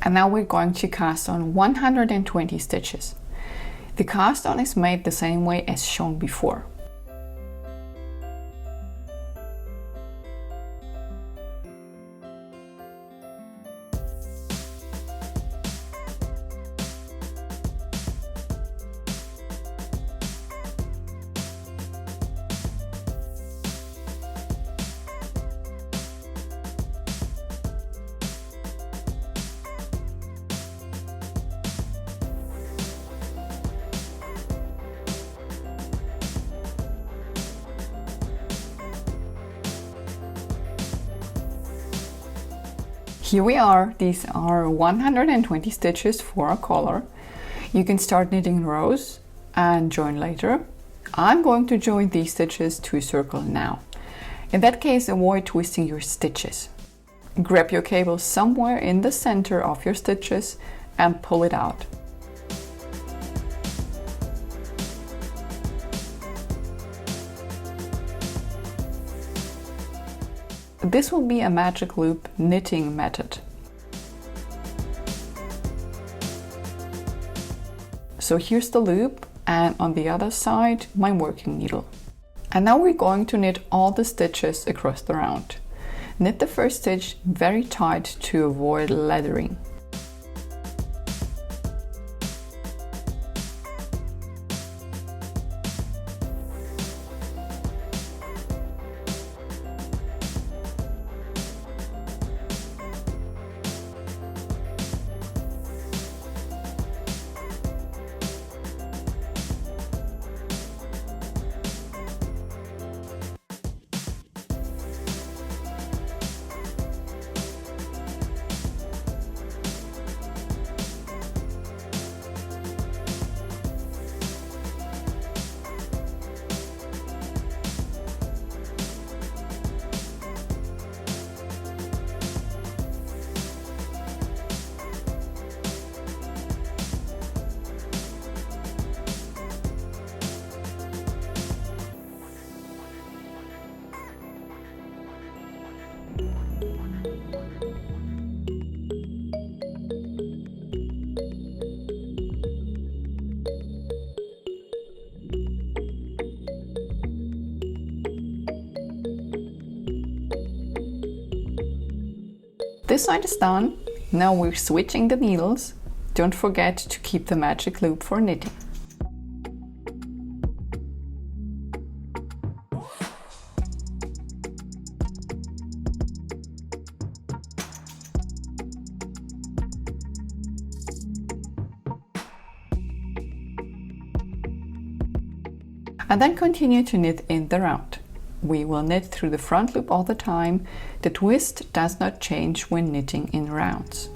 And now we're going to cast on 120 stitches. The cast on is made the same way as shown before. Here we are. These are 120 stitches for a collar. You can start knitting rows and join later. I'm going to join these stitches to a circle now. In that case, avoid twisting your stitches. Grab your cable somewhere in the center of your stitches and pull it out. This will be a magic loop knitting method. So here's the loop, and on the other side my working needle. And now we're going to knit all the stitches across the round. Knit the first stitch very tight to avoid leathering. This side is done. Now we're switching the needles. Don't forget to keep the magic loop for knitting. And then continue to knit in the round. We will knit through the front loop all the time. The twist does not change when knitting in rounds.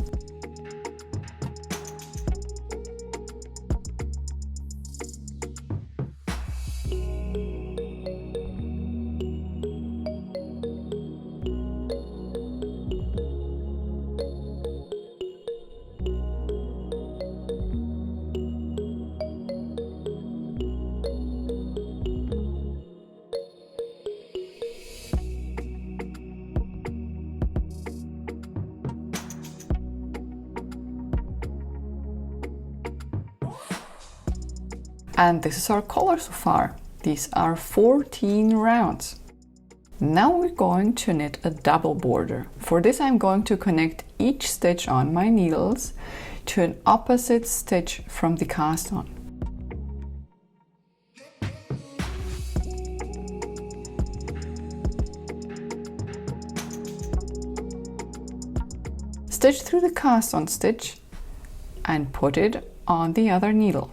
And this is our collar so far. These are 14 rounds. Now we're going to knit a double border. For this I'm going to connect each stitch on my needles to an opposite stitch from the cast on. Stitch through the cast on stitch and put it on the other needle.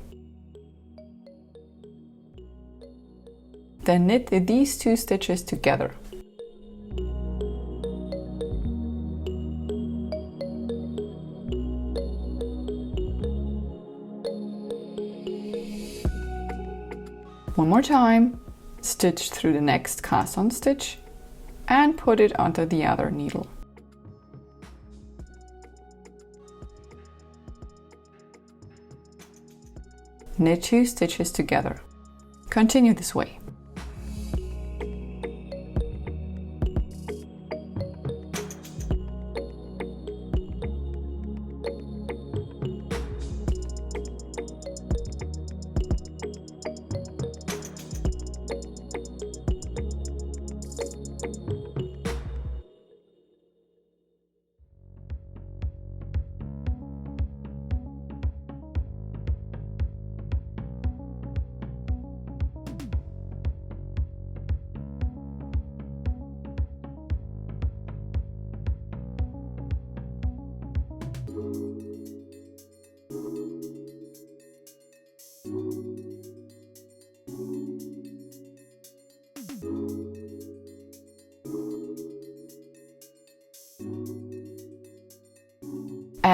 Then knit these two stitches together. One more time, stitch through the next cast on stitch and put it onto the other needle. Knit two stitches together. Continue this way.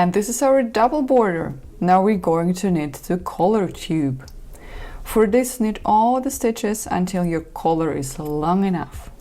And this is our double border. Now we're going to knit the collar tube. For this, knit all the stitches until your collar is long enough.